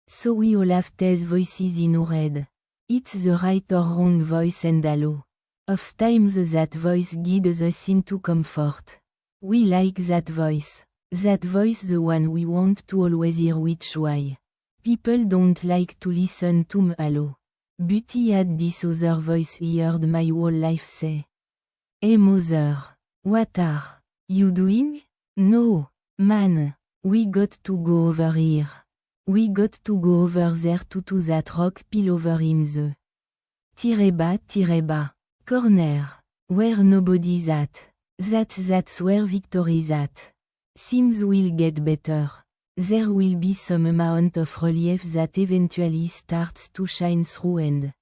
So we all have these voices in our head. It's the right or wrong voice and allo. Of times that voice guides us into comfort. We like that voice. That voice the one we want to always hear which why. People don't like to listen to me allo. But he had this other voice he heard my whole life say. Hey mother. What are you doing? No, man. We got to go over here. We got to go over there to that rock pile over in the tireba. Corner. Where nobody's at. That's where victory's at. Things will get better. There will be some amount of relief that eventually starts to shine through and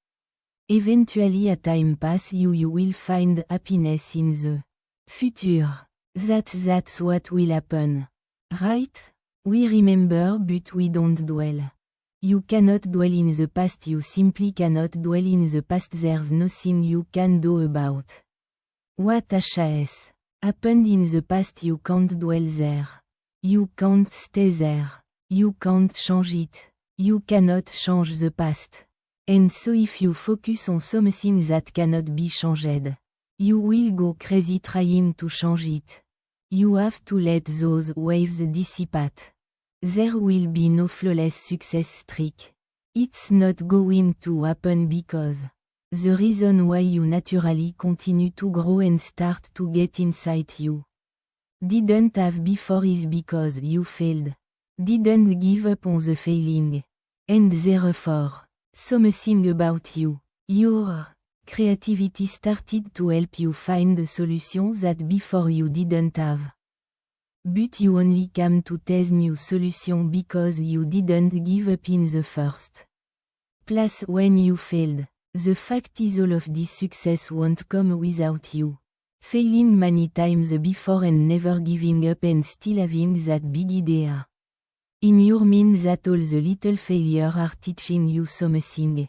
eventually a time pass you will find happiness in the future. That's what will happen. Right? We remember but we don't dwell. You cannot dwell in the past, you simply cannot dwell in the past, there's nothing you can do about what has happened in the past, you can't dwell there. You can't stay there. You can't change it. You cannot change the past. And so if you focus on something that cannot be changed, you will go crazy trying to change it. You have to let those waves dissipate. There will be no flawless success streak. It's not going to happen because the reason why you naturally continue to grow and start to get inside you didn't have before is because you failed. Didn't give up on the failing. And therefore, something about you, your creativity started to help you find a solution that before you didn't have. But you only came to this new solution because you didn't give up in the first place when you failed. The fact is all of this success won't come without you failing many times before and never giving up and still having that big idea in your mind that all the little failures are teaching you something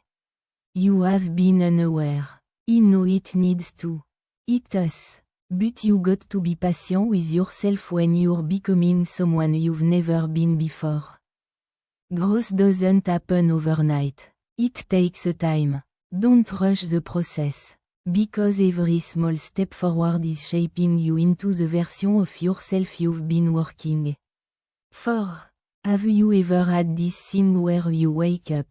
you have been unaware. You know it needs to. It does. But you got to be patient with yourself when you're becoming someone you've never been before. Growth doesn't happen overnight. It takes time. Don't rush the process. Because every small step forward is shaping you into the version of yourself you've been working for. Have you ever had this thing where you wake up,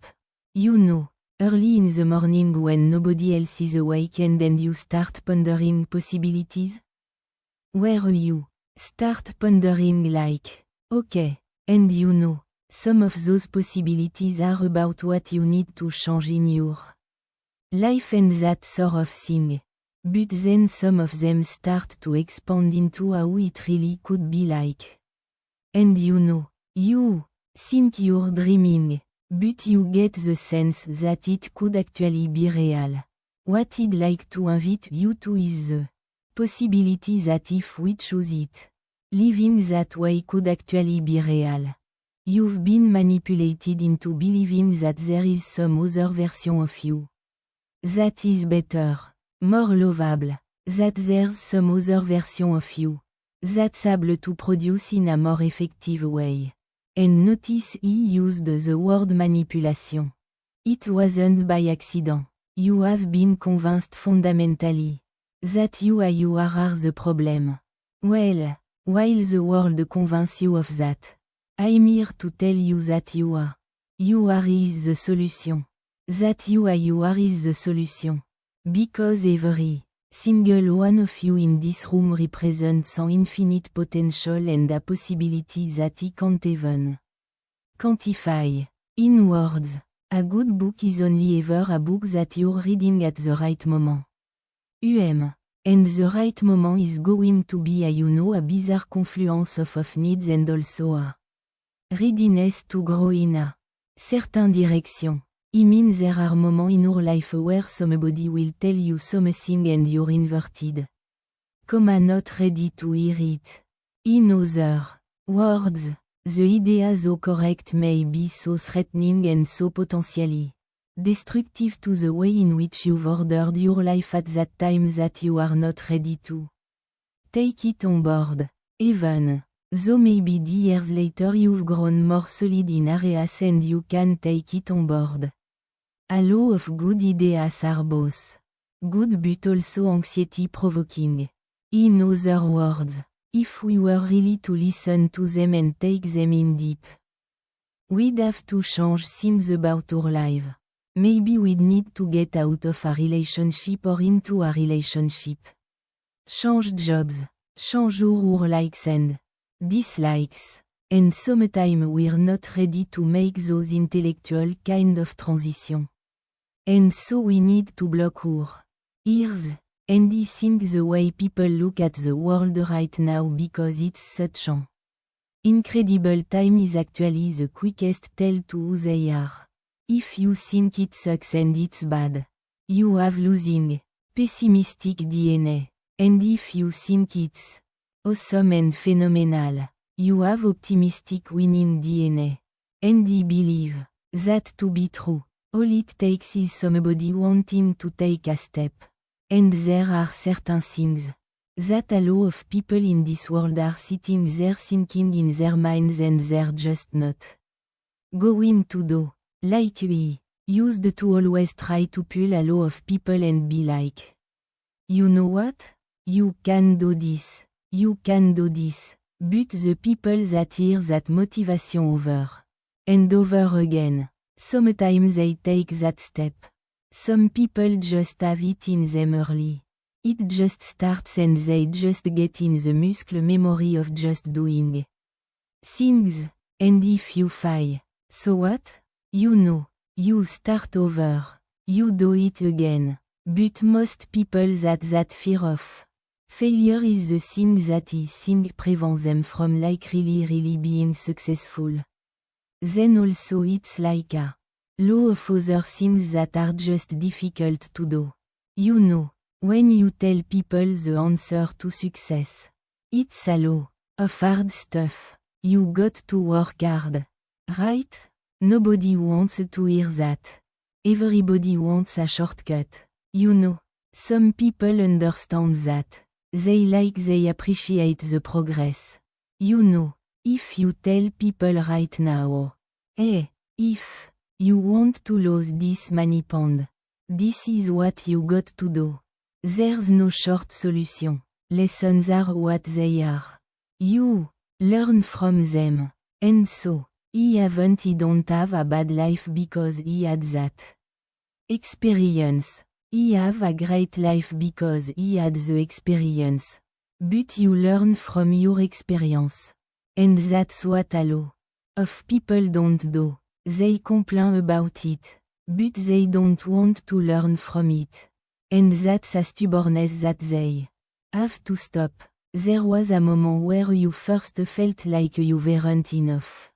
early in the morning when nobody else is awake and then you start pondering possibilities? Where you start pondering like, okay, and some of those possibilities are about what you need to change in your life and that sort of thing. But then some of them start to expand into how it really could be like. And you think you're dreaming. But you get the sense that it could actually be real. What I'd like to invite you to is the possibility that if we choose it, living that way could actually be real. You've been manipulated into believing that there is some other version of you that is better, more lovable, that there's some other version of you that's able to produce in a more effective way. And notice he used the word manipulation. It wasn't by accident. You have been convinced fundamentally that you are the problem. Well, while the world convinces you of that, I'm here to tell you that you are is the solution. That you are is the solution. Because every single one of you in this room represents an infinite potential and a possibility that he can't even quantify. In words, a good book is only ever a book that you're reading at the right moment. And the right moment is going to be a bizarre confluence of needs and also a readiness to grow in a certain direction. I mean there are moments in our life where somebody will tell you something and you're inverted. Not ready to hear it. In other words, the idea though correct may be so threatening and so potentially destructive to the way in which you've ordered your life at that time that you are not ready to take it on board. Even So maybe 10 years later you've grown more solid in areas and you can take it on board. A lot of good ideas are both good but also anxiety provoking. In other words, if we were really to listen to them and take them in deep, we'd have to change things about our life. Maybe we'd need to get out of a relationship or into a relationship. Change jobs, change our likes and dislikes. And sometimes we're not ready to make those intellectual kind of transition. And so we need to block our ears and think the way people look at the world right now because it's such an incredible time is actually the quickest tell to who they are. If you think it sucks and it's bad, you have losing, pessimistic DNA. And if you think it's awesome and phenomenal, you have optimistic winning DNA. And I believe that to be true, all it takes is somebody wanting to take a step. And there are certain things that a lot of people in this world are sitting there thinking in their minds and they're just not going to do. Like we used to always try to pull a lot of people and be like, you know what? You can do this. You can do this. But the people that hear that motivation over and over again, sometimes they take that step. Some people just have it in them early. It just starts and they just get in the muscle memory of just doing things. And if you fail, so what? You know, you start over. You do it again. But most people that fear of failure is the thing that I think prevents them from like really being successful. Then also it's like a lot of other things that are just difficult to do. You know, when you tell people the answer to success, it's a lot of hard stuff. You got to work hard. Right? Nobody wants to hear that. Everybody wants a shortcut. You know, some people understand that. They appreciate the progress. You know, if you tell people right now, hey, if you want to lose this many pounds, this is what you got to do. There's no short solution. Lessons are what they are. You learn from them. And so, I don't have a bad life because I had that experience. I have a great life because I had the experience. But you learn from your experience. And that's what a lot of people don't do. They complain about it. But they don't want to learn from it. And that's a stubbornness that they have to stop. There was a moment where you first felt like you weren't enough.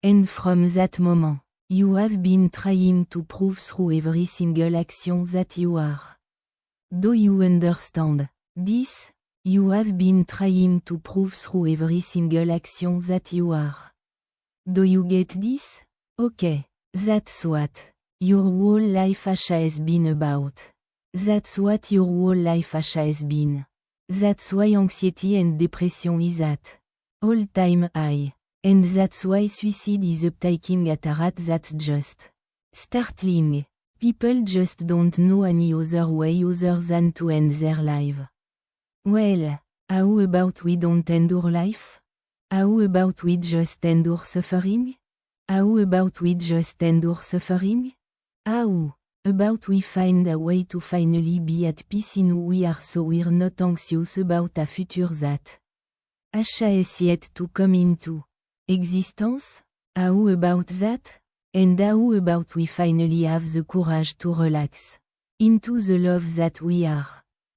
And from that moment, you have been trying to prove through every single action that you are. Do you understand this? You have been trying to prove through every single action that you are. Do you get this? Okay, that's what your whole life has been about. That's what your whole life has been. That's why anxiety and depression is at all-time high. And that's why suicide is uptaking at a rate that's just startling. People just don't know any other way other than to end their life. Well, how about we don't end our life? How about we just end our suffering? How about we just end our suffering? How about we find a way to finally be at peace in who we are so we're not anxious about a future that has yet to come into existence? How about that? And how about we finally have the courage to relax into the love that we are,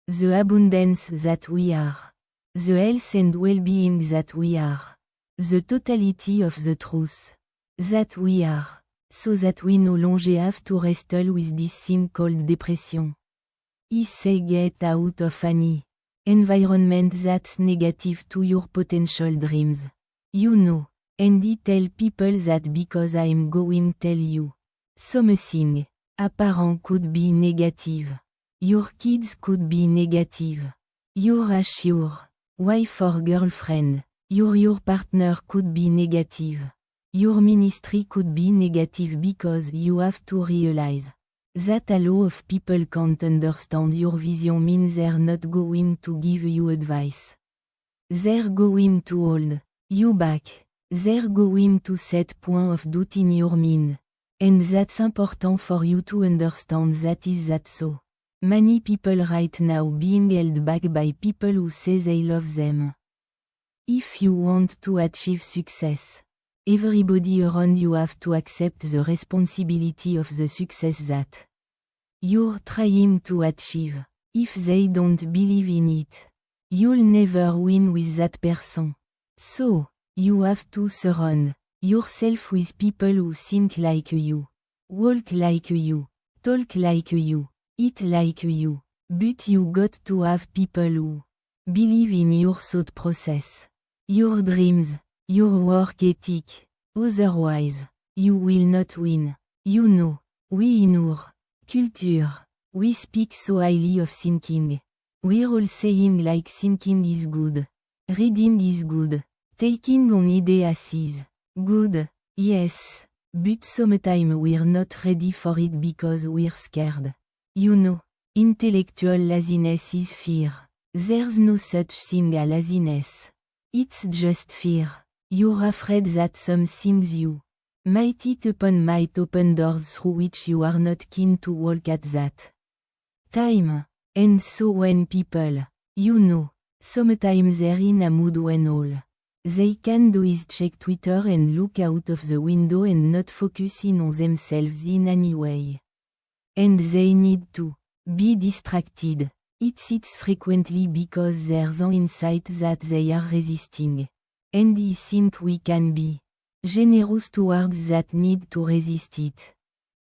the abundance that we are, the health and well-being that we are, the totality of the truth that we are, so that we no longer have to wrestle with this thing called depression. I say get out of any environment that's negative to your potential dreams. You know. And I tell people that because I'm going tell you something. A parent could be negative. Your kids could be negative. Your wife or girlfriend Your partner could be negative. Your ministry could be negative because you have to realize that a lot of people can't understand your vision means they're not going to give you advice. They're going to hold you back. They're going to set point of doubt in your mind. And that's important for you to understand that is that so. Many people right now being held back by people who say they love them. If you want to achieve success, everybody around you have to accept the responsibility of the success that you're trying to achieve. If they don't believe in it, you'll never win with that person. So, you have to surround yourself with people who think like you, walk like you, talk like you, eat like you. But you got to have people who believe in your thought process, your dreams, your work ethic. Otherwise, you will not win. You know, we in our culture, we speak so highly of thinking. We're all saying like thinking is good, reading is good, taking on ideas is good, yes, but sometimes we're not ready for it because we're scared. You know, intellectual laziness is fear. There's no such thing as laziness. It's just fear. You're afraid that some things you might hit upon might open doors through which you are not keen to walk at that time. And so when people, you know, sometimes they're in a mood when all they can do is check Twitter and look out of the window and not focus in on themselves in any way. And they need to be distracted. It's frequently because there's an insight that they are resisting. And I think we can be generous towards that need to resist it.